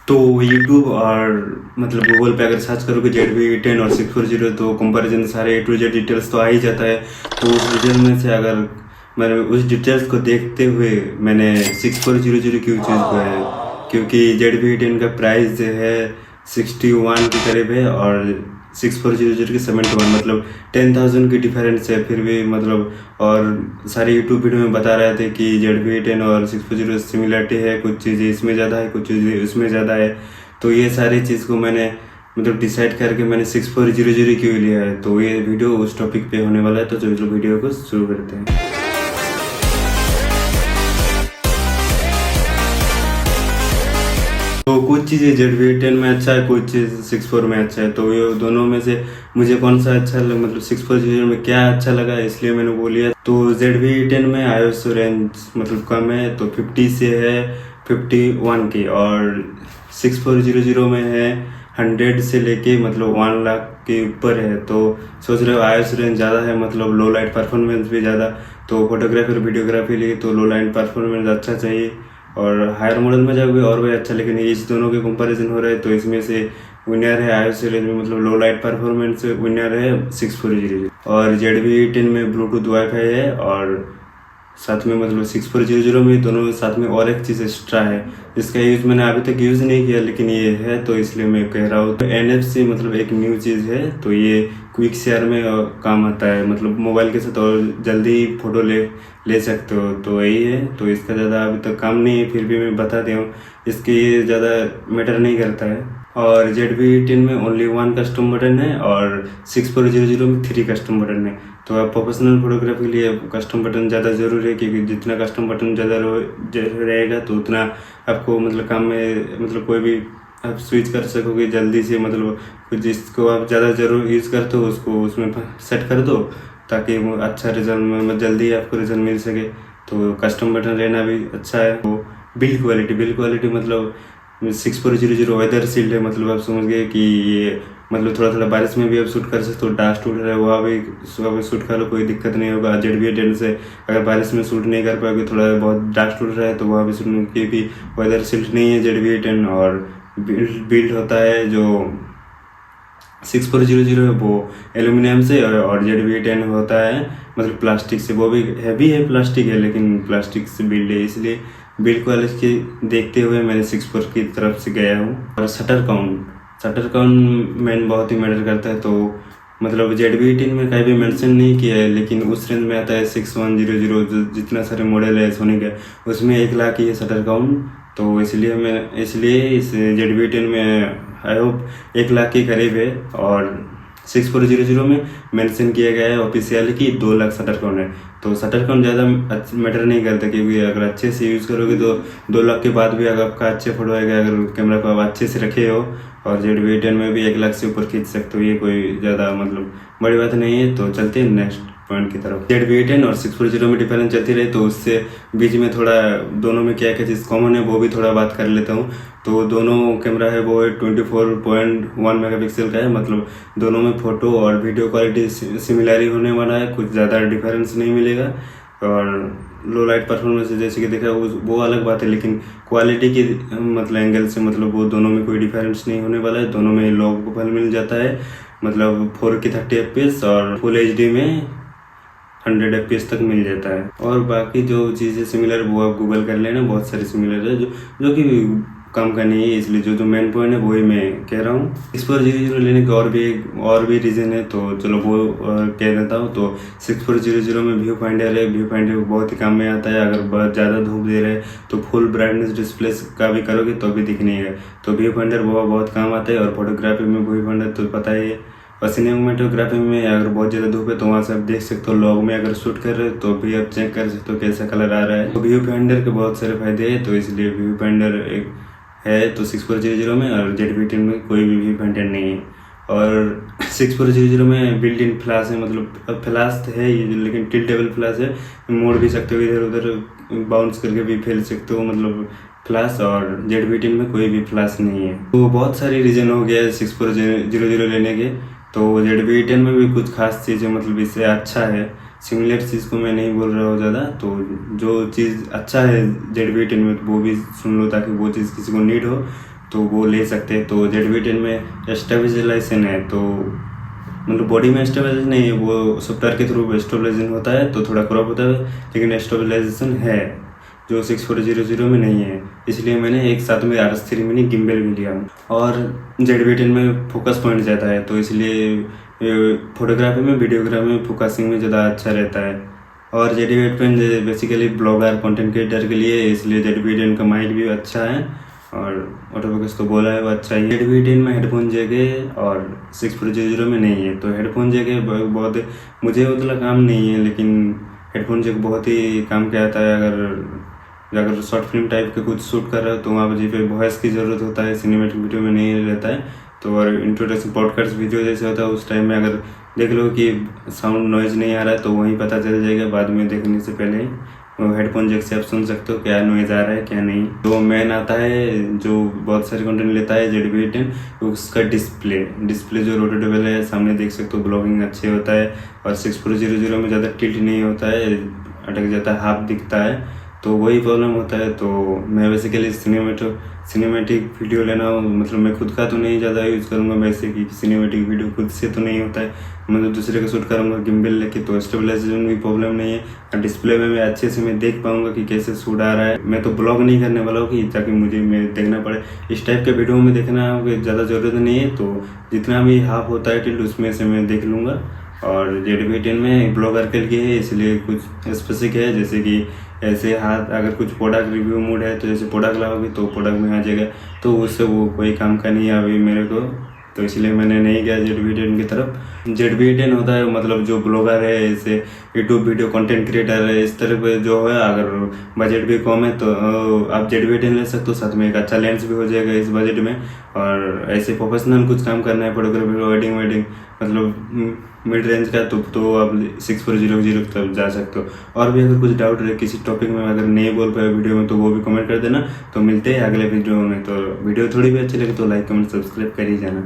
तो यूट्यूब और मतलब गूगल पे अगर सर्च करोगे ZV-10 और 640 तो कंपैरिजन सारे A to Z डिटेल्स तो आ ही जाता है। तो उस डिटेल में से अगर मैंने उस डिटेल्स को देखते हुए मैंने 6400 क्यों चूज़ किया है, क्योंकि ZV-10 का प्राइस जो है 61 के करीब है और 6400 की 71, मतलब 10,000 की डिफरेंस है फिर भी मतलब। और सारे यूट्यूब वीडियो में बता रहे थे कि ZV-10 और 640 सिमिलरिटी है, कुछ चीज़ें इसमें ज़्यादा है, कुछ चीज़ें इसमें ज़्यादा है। तो ये सारी चीज़ को मैंने मतलब डिसाइड करके मैंने 6400 क्यों लिया है। तो ये वीडियो उस टॉपिक पे होने वाला है, तो चलो वीडियो को शुरू करते हैं। तो कुछ चीज़ें ZV-10 में अच्छा है, कुछ चीज़ 64 में अच्छा है। तो ये दोनों में से मुझे कौन सा अच्छा लगा, मतलब 6400 में क्या अच्छा लगा, इसलिए मैंने वो लिया। तो ZV-10 में iOS रेंज मतलब कम है, तो 50 से है 51 की, और 6400 में है 100 से लेके मतलब 1 लाख के ऊपर है। तो सोच रहे हो iOS रेंज ज़्यादा है, मतलब लो लाइट परफॉर्मेंस भी ज़्यादा। तो फोटोग्राफी और वीडियोग्राफी लिए तो लो लाइट परफॉर्मेंस अच्छा चाहिए, और हायर मॉडल में जाओगे और भी अच्छा। लेकिन इस दोनों के कंपैरिजन हो रहा है तो इसमें से विनर है iOS रेंज में, मतलब लो लाइट परफॉर्मेंस विनर है 6400। और ZV-10 में ब्लूटूथ वाईफाई है, और साथ में मतलब 6400 में दोनों साथ में और एक चीज़ एक्स्ट्रा है जिसका यूज़ मैंने अभी तक यूज़ नहीं किया, लेकिन ये है तो इसलिए मैं कह रहा हूँ। तो NFC मतलब एक न्यू चीज़ है, तो ये क्विक शेयर में काम आता है, मतलब मोबाइल के साथ और जल्दी फ़ोटो ले सकते हो। तो यही है, तो इसका ज़्यादा अभी तक काम नहीं है, फिर भी मैं बता दूँ इसके ये ज़्यादा मैटर नहीं करता है। और ZV-10 में ओनली 1 कस्टम बटन है, और 6400 में 3 कस्टम बटन है। तो आप प्रोफेशनल फोटोग्राफी के लिए कस्टम बटन ज़्यादा ज़रूरी है, क्योंकि जितना कस्टम बटन ज़्यादा रहेगा तो उतना आपको मतलब काम में मतलब कोई भी आप स्विच कर सकोगे जल्दी से। मतलब जिसको आप ज़्यादा ज़रूर यूज़ करते हो उसको उसमें सेट कर दो, ताकि वो अच्छा रिजल्ट जल्दी आपको रिजल्ट मिल सके। तो कस्टम बटन रहना भी अच्छा है। तो बिल्ड क्वालिटी मतलब 6400 वेदर शील्ड है, मतलब आप समझ गए कि ये मतलब थोड़ा थोड़ा बारिश में भी आप शूट कर सकते हो। डस्ट उड़ रहा है वहाँ भी सुबह शूट कर लो, कोई दिक्कत नहीं होगा। ZV-10 से अगर बारिश में शूट नहीं कर पाओगे, थोड़ा बहुत डस्ट उड़ रहा है, तो वहाँ भी शूट, क्योंकि वेदर शील्ड नहीं है ZV-10। और बिल्ड होता है जो 6400 है वो एल्यूमिनियम से, और ZV-10 होता है मतलब प्लास्टिक से। वो भी हैवी है, प्लास्टिक है, लेकिन प्लास्टिक से बिल्ड है, इसलिए बिल्ड क्वालिटी देखते हुए मैंने 64 की तरफ से गया हूँ। और शटर काउंट मैन बहुत ही मैटर करता है। तो मतलब ZV-10 में कहीं भी मेंशन नहीं किया है, लेकिन उस रेंज में आता है 6100, जो जितना सारे मॉडल है सोनी का, उसमें 1 लाख ही है शटर काउंट। तो इसलिए इस ZV-10 में आई होप 1 लाख के करीब है। और 6400 में मेंशन किया गया है ऑफिशियल कि 2 लाख शटर काउंट है। तो शटर काउंट ज़्यादा मैटर नहीं करता, क्योंकि अगर अच्छे से यूज़ करोगे तो 2 लाख के बाद भी अगर आपका अच्छे फोटो आएगा, अगर कैमरा को आप अच्छे से रखे हो। और ZV-10 में भी 1 लाख से ऊपर खींच सकते हो, ये कोई ज़्यादा मतलब बड़ी बात नहीं है। तो चलते हैं नेक्स्ट पॉइंट की तरफ। ZV-10 और 6400 में डिफरेंस चलती रही, तो उससे बीच में थोड़ा दोनों में क्या क्या चीज़ कॉमन है वो भी थोड़ा बात कर लेता हूँ। तो दोनों कैमरा है वो 24.1 मेगापिक्सल का है, मतलब दोनों में फ़ोटो और वीडियो क्वालिटी सिमिलर ही होने वाला है, कुछ ज़्यादा डिफरेंस नहीं मिलेगा। और लो लाइट परफॉर्मेंस जैसे कि देखा वो अलग बात है, लेकिन क्वालिटी की मतलब एंगल से मतलब वो दोनों में कोई डिफरेंस नहीं होने वाला है। दोनों में लो प्रोफाइल मिल जाता है, मतलब 4K 30 FPS और फुल HD में 100 FPS तक मिल जाता है। और बाकी जो चीज़ें सिमिलर वो आप गूगल कर लेना, बहुत सारी सिमिलर है जो कि काम का नहीं है, इसलिए जो मेन पॉइंट है वही मैं कह रहा हूँ। इस पर 0 लेने के और भी रीज़न है, तो चलो वो कह देता हूँ। तो 6400 में व्यू फाइंडर है, व्यू फाइंडर बहुत ही काम में आता है। अगर बहुत ज़्यादा धूप दे रहे हैं तो फुल ब्राइटनेस डिस्प्ले का भी करोगे तो भी दिख नहीं है, तो व्यू फाइंडर वो बहुत काम आता है। और फोटोग्राफी में व्यू फाइंडर तो पता ही है। और सिनेमेटोग्राफी में अगर बहुत ज़्यादा धूप है तो वहाँ से आप देख सकते हो, लॉग में अगर शूट कर रहे हो तो भी आप चेक कर सकते हो कैसा कलर आ रहा है। तो व्यू फाइंडर के बहुत सारे फायदे हैं, तो इसलिए व्यू फाइंडर एक है तो 6400 में, और ZV-10 में कोई भी व्यू फाइंडर नहीं है। और 6400 में बिल्ट इन फ्लैश है, मतलब फ्लैश है ये, लेकिन टिल्टेबल फ्लैश है, मोड़ भी सकते हो, इधर उधर बाउंस करके भी फैल सकते हो, मतलब फ्लैश। और ZV-10 में कोई भी फ्लैश नहीं है। तो बहुत सारी रीज़न हो गया है 6400 लेने के। तो ZV-10 में भी कुछ खास चीज़ें मतलब इससे अच्छा है, सिमिलर चीज़ को मैं नहीं बोल रहा हूँ ज़्यादा। तो जो चीज़ अच्छा है ZV-10 में वो भी सुन लो, ताकि वो चीज़ किसी को नीड हो तो वो ले सकते हैं। तो ZV-10 में स्टेबलाइजेशन है, तो मतलब बॉडी में स्टेबलाइजेशन नहीं है, वो सॉफ्टवेयर के थ्रू स्टेबलाइजेशन होता है, तो थोड़ा क्रॉप होता है, लेकिन स्टेबलाइजेशन है जो 6400 में नहीं है। इसलिए मैंने एक साथ में RS3 मिनी गिम्बल भी लिया। और ZV-10 में फोकस पॉइंट ज़्यादा है, तो इसलिए फोटोग्राफी में, वीडियोग्राफी में, फोकसिंग में ज़्यादा अच्छा रहता है। और ZV-10 basically blogger content creator के लिए, इसलिए ZV-10 का माइक भी अच्छा है और ऑटो फोकस तो बोला है वो अच्छा ही। ZV-10 में हेडफोन जैक है और 6400 में नहीं है। तो हेडफोन जैक है बहुत, मुझे उतना काम नहीं है, लेकिन हेडफोन जैक बहुत ही काम के आता है। अगर शॉर्ट फिल्म टाइप के कुछ शूट कर रहे हो तो वहाँ पर जी पे वॉइस की ज़रूरत होता है, सिनेमेटिक वीडियो में नहीं रहता है। तो और इंट्रोडक्शन पॉडकास्ट वीडियो जैसे होता है, उस टाइम में अगर देख लो कि साउंड नॉइज़ नहीं आ रहा है तो वहीं पता चल जाएगा, बाद में देखने से पहले वो हेडफोन जैक से आप सुन सकते हो क्या नॉइज़ आ रहा है क्या नहीं। तो मेन आता है जो बहुत सारे कंटेंट लेता है ZV-10, उसका डिस्प्ले जो रोटेटेबल है, सामने देख सकते हो, ब्लॉगिंग अच्छे होता है। और 6400 में ज़्यादा टिल्ट नहीं होता है, अटक जाता है, हाफ दिखता है, तो वही प्रॉब्लम होता है। तो मैं बेसिकली सिनेमेटिक वीडियो लेना, मतलब मैं खुद का तो नहीं ज़्यादा यूज़ करूँगा, वैसे कि सिनेमेटिक वीडियो खुद से तो नहीं होता है, मतलब दूसरे का शूट करूँगा गिम्बल लेके, तो स्टेबलाइजेशन में भी प्रॉब्लम नहीं है। और डिस्प्ले में मैं अच्छे से मैं देख पाऊँगा कि कैसे शूट आ रहा है। मैं तो ब्लॉग नहीं करने वाला हूँ कि ताकि मुझे मैं देखना पड़े, इस टाइप के वीडियो में देखना ज़्यादा ज़रूरत नहीं है। तो जितना भी हाफ होता है टिल्ट उसमें से मैं देख लूँगा। और ZV-10 में ब्लॉगर के लिए है, इसलिए कुछ स्पेसिफिक है, जैसे कि ऐसे हाथ अगर कुछ प्रोडक्ट रिव्यू मूड है तो जैसे प्रोडक्ट लाओगे तो प्रोडक्ट में आ जाएगा, तो उससे वो कोई काम का नहीं है अभी मेरे को, तो इसलिए मैंने नहीं गया ZV-10 की तरफ। ZV-10 होता है मतलब जो ब्लॉगर है, ऐसे यूट्यूब वीडियो कंटेंट क्रिएटर है, इस तरह पे जो है, अगर बजट भी कम है तो आप ZV-10 ले सकते हो, साथ में एक अच्छा लेंस भी हो जाएगा इस बजट में। और ऐसे प्रोफेशनल कुछ काम करना है, फोटोग्राफी, वेडिंग मतलब मिड रेंज का, तो आप 6400 तक जा सकते हो। और भी अगर कुछ डाउट रहे किसी टॉपिक में, अगर नहीं बोल पाए वीडियो में, तो वो भी कमेंट कर देना। तो मिलते हैं अगले वीडियो में। तो वीडियो थोड़ी भी अच्छी लगे तो लाइक कमेंट सब्सक्राइब कर ही जाना।